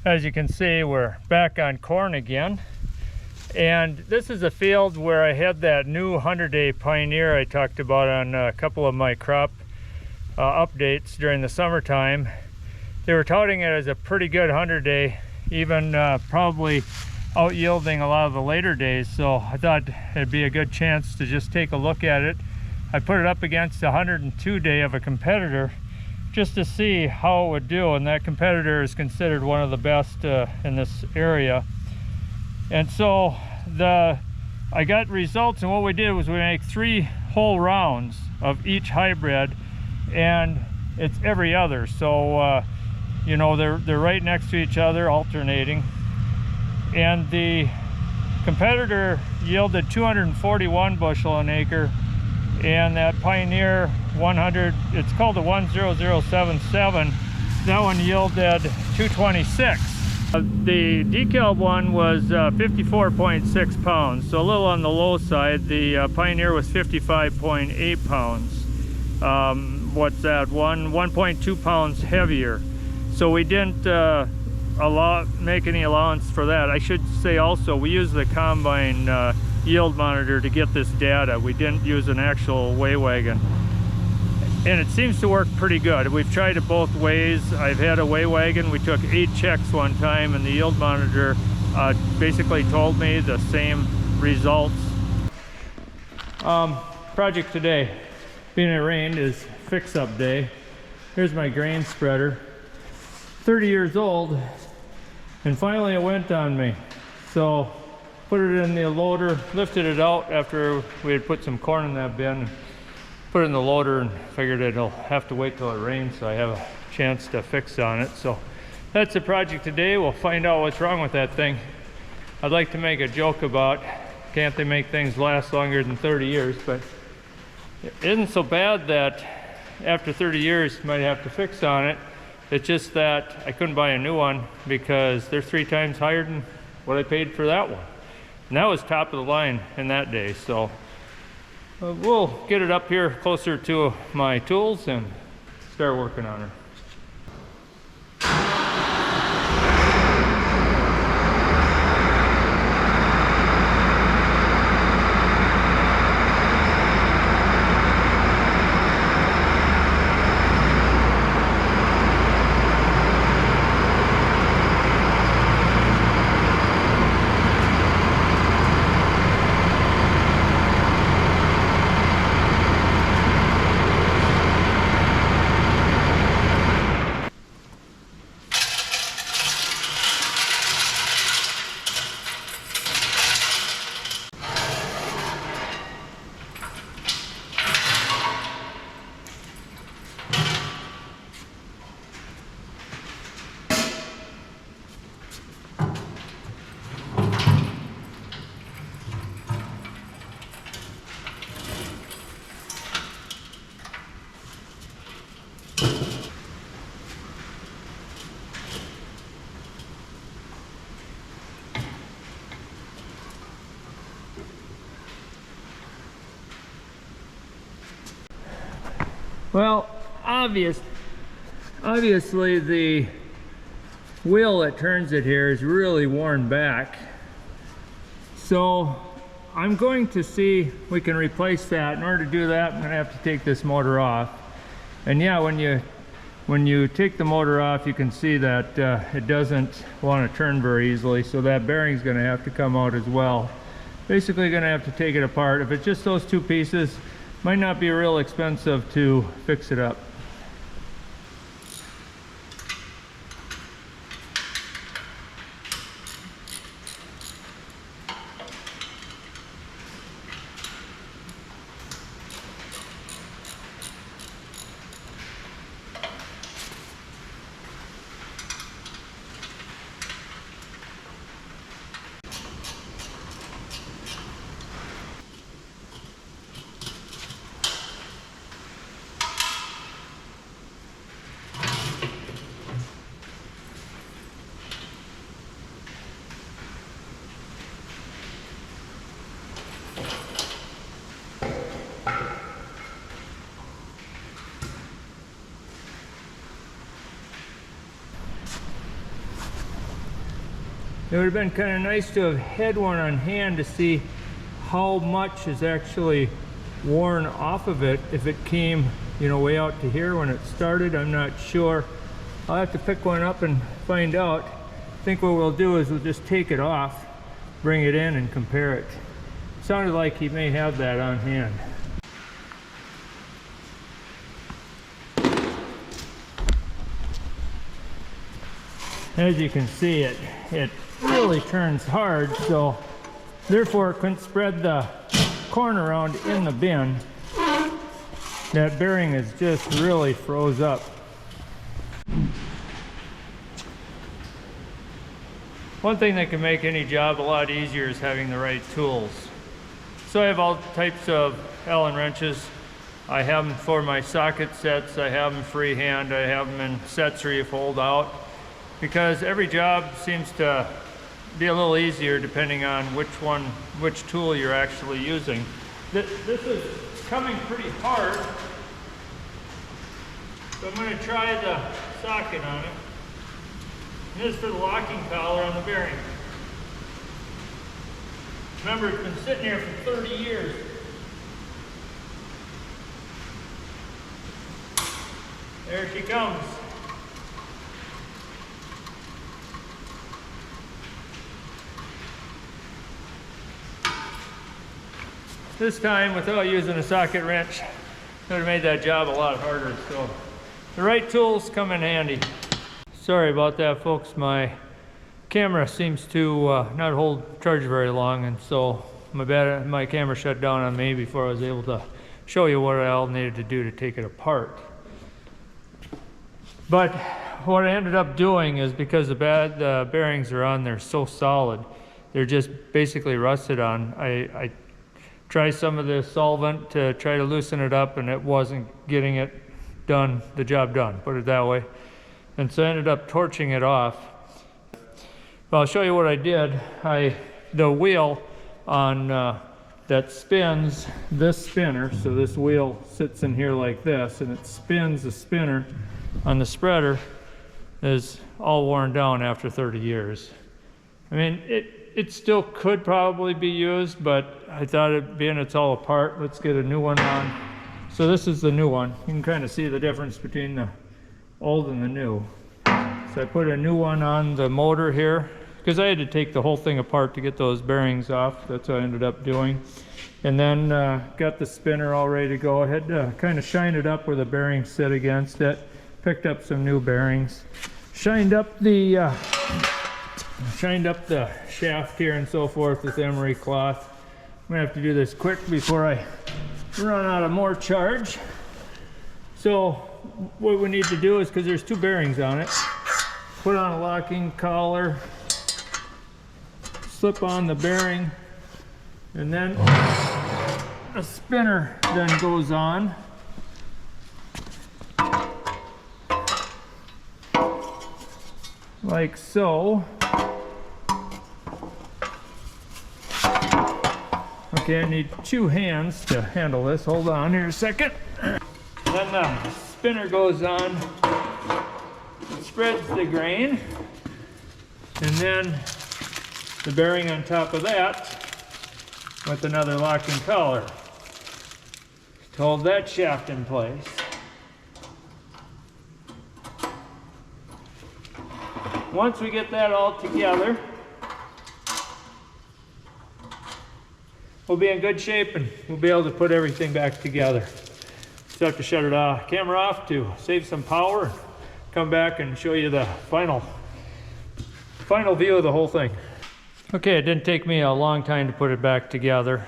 As you can see, we're back on corn again. And this is a field where I had that new 100-day Pioneer I talked about on a couple of my crop updates during the summertime. They were touting it as a pretty good 100-day, even probably out yielding a lot of the later days. So I thought it'd be a good chance to just take a look at it. I put it up against the 102-day of a competitor just to see how it would do, and that competitor is considered one of the best in this area. And so I got results, and what we did was we make 3 whole rounds of each hybrid, and it's every other. So you know, they're right next to each other, alternating. And the competitor yielded 241 bushel an acre, and that Pioneer 100, it's called the 10077, that one yielded 226. The Dekalb one was 54.6 pounds, so a little on the low side. The Pioneer was 55.8 pounds. What's that? 1.2 pounds heavier. So we didn't make any allowance for that. I should say also, we used the combine yield monitor to get this data. We didn't use an actual weigh wagon. And it seems to work pretty good. We've tried it both ways. I've had a weigh wagon. We took 8 checks one time, and the yield monitor basically told me the same results. Project today, being it rained, is fix-up day. Here's my grain spreader. 30 years old, and finally it went on me. So put it in the loader, lifted it out after we had put some corn in that bin, put it in the loader, and figured it'll have to wait till it rains so I have a chance to fix on it. So that's the project today. We'll find out what's wrong with that thing. I'd like to make a joke about, can't they make things last longer than 30 years, but it isn't so bad that after 30 years you might have to fix on it. It's just that I couldn't buy a new one because they're 3 times higher than what I paid for that one. And that was top of the line in that day. So we'll get it up here closer to my tools and start working on her. Well, obviously the wheel that turns it here is really worn back. So I'm going to see if we can replace that. In order to do that, I'm going to have to take this motor off. And yeah, when you take the motor off, you can see that it doesn't want to turn very easily, so that bearing's going to have to come out as well. Basically going to have to take it apart. If it's just those 2 pieces, might not be real expensive to fix it up. It would have been kind of nice to have had one on hand to see how much is actually worn off of it. If it came, you know, way out to here when it started, I'm not sure. I'll have to pick one up and find out. I think what we'll do is we'll just take it off, bring it in and compare it. Sounded like he may have that on hand. As you can see, it really turns hard, so therefore it couldn't spread the corn around in the bin. That bearing is just really froze up. One thing that can make any job a lot easier is having the right tools. So I have all types of Allen wrenches. I have them for my socket sets, I have them freehand, I have them in sets where you fold out, because every job seems to be a little easier depending on which tool you're actually using. This is coming pretty hard, so I'm going to try the socket on it. This is for the locking collar on the bearing. Remember, it's been sitting here for 30 years. There she comes. This time, without using a socket wrench, would have made that job a lot harder. So the right tools come in handy. Sorry about that, folks. My camera seems to not hold charge very long, and so my camera shut down on me before I was able to show you what I all needed to do to take it apart. But what I ended up doing is, because the bearings are on there so solid, they're just basically rusted on. I tried some of the solvent to try to loosen it up, and it wasn't getting it done, the job done, put it that way. And so I ended up torching it off. Well, I'll show you what I did. The wheel on that spins this spinner, so this wheel sits in here like this, and it spins the spinner on the spreader, is all worn down after 30 years. I mean, it still could probably be used, but I thought, being it's all apart, let's get a new one on. So this is the new one. You can kind of see the difference between the old and the new. So I put a new one on the motor here, because I had to take the whole thing apart to get those bearings off. That's what I ended up doing. And then got the spinner all ready to go. I had to kind of shine it up where the bearings sit against it. Picked up some new bearings. Shined up the shaft here and so forth with emery cloth. I'm gonna have to do this quick before I run out of more charge. So what we need to do is, because there's two bearings on it, put on a locking collar, slip on the bearing, and then a spinner then goes on. Like so. Okay, I need two hands to handle this. Hold on here a second. Then the spinner goes on, spreads the grain, and then the bearing on top of that with another locking collar to hold that shaft in place. Once we get that all together, we'll be in good shape and we'll be able to put everything back together. Just have to shut it off, camera off to save some power, come back and show you the final view of the whole thing. Okay, it didn't take me a long time to put it back together.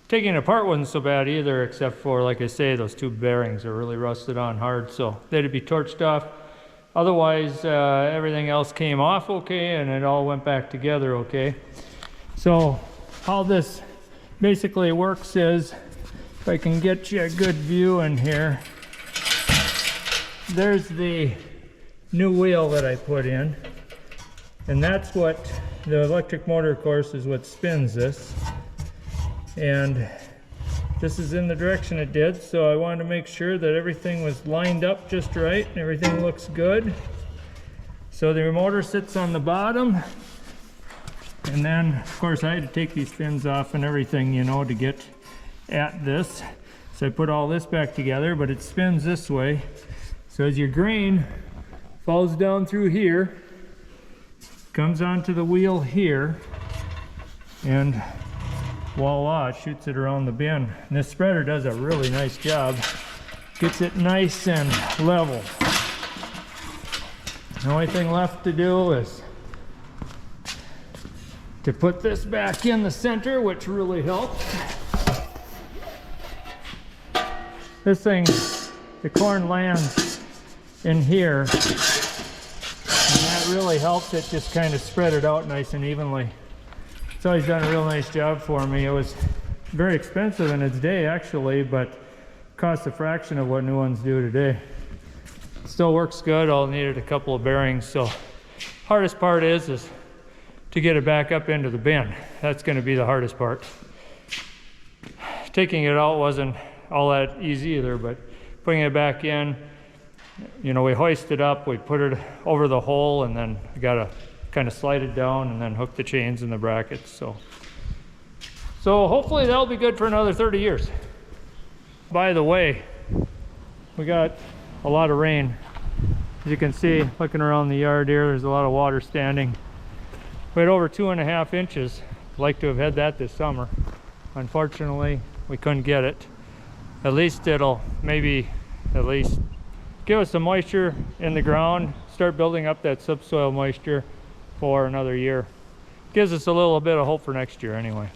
Taking it apart wasn't so bad either, except for, like I say, those two bearings are really rusted on hard, so they had to be torched off. Otherwise, everything else came off okay, and it all went back together okay. So how this basically works is, if I can get you a good view in here, there's the new wheel that I put in, and that's what the electric motor, of course, is what spins this. And this is in the direction it did, so I wanted to make sure that everything was lined up just right and everything looks good. So the motor sits on the bottom, And then, of course, I had to take these fins off and everything, you know, to get at this. So I put all this back together, but it spins this way. So as your grain falls down through here, comes onto the wheel here, and voila, it shoots it around the bin. And this spreader does a really nice job. Gets it nice and level. The only thing left to do is to put this back in the center, which really helps. This thing, the corn lands in here, and that really helps it just kind of spread it out nice and evenly. It's always done a real nice job for me. It was very expensive in its day, actually, but cost a fraction of what new ones do today. Still works good. All needed a couple of bearings. So hardest part is to get it back up into the bin. That's going to be the hardest part. Taking it out wasn't all that easy either, but putting it back in, you know, we hoist it up, we put it over the hole, and then we got to kind of slide it down and then hook the chains in the brackets. So hopefully that'll be good for another 30 years. By the way, we got a lot of rain. As you can see, looking around the yard here, there's a lot of water standing. We had over 2.5 inches. I'd like to have had that this summer. Unfortunately, we couldn't get it. At least it'll maybe at least give us some moisture in the ground, start building up that subsoil moisture for another year. Gives us a little bit of hope for next year anyway.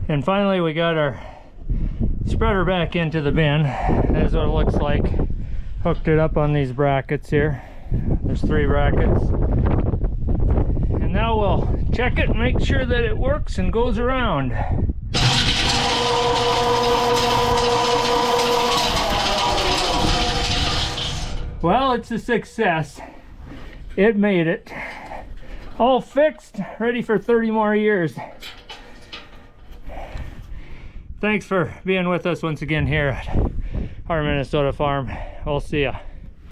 And finally we got our spreader back into the bin. That's what it looks like. Hooked it up on these brackets here. There's 3 brackets. And now we'll check it and make sure that it works and goes around. Well, it's a success. It made it. All fixed, ready for 30 more years. Thanks for being with us once again here at our Minnesota farm. We'll see ya.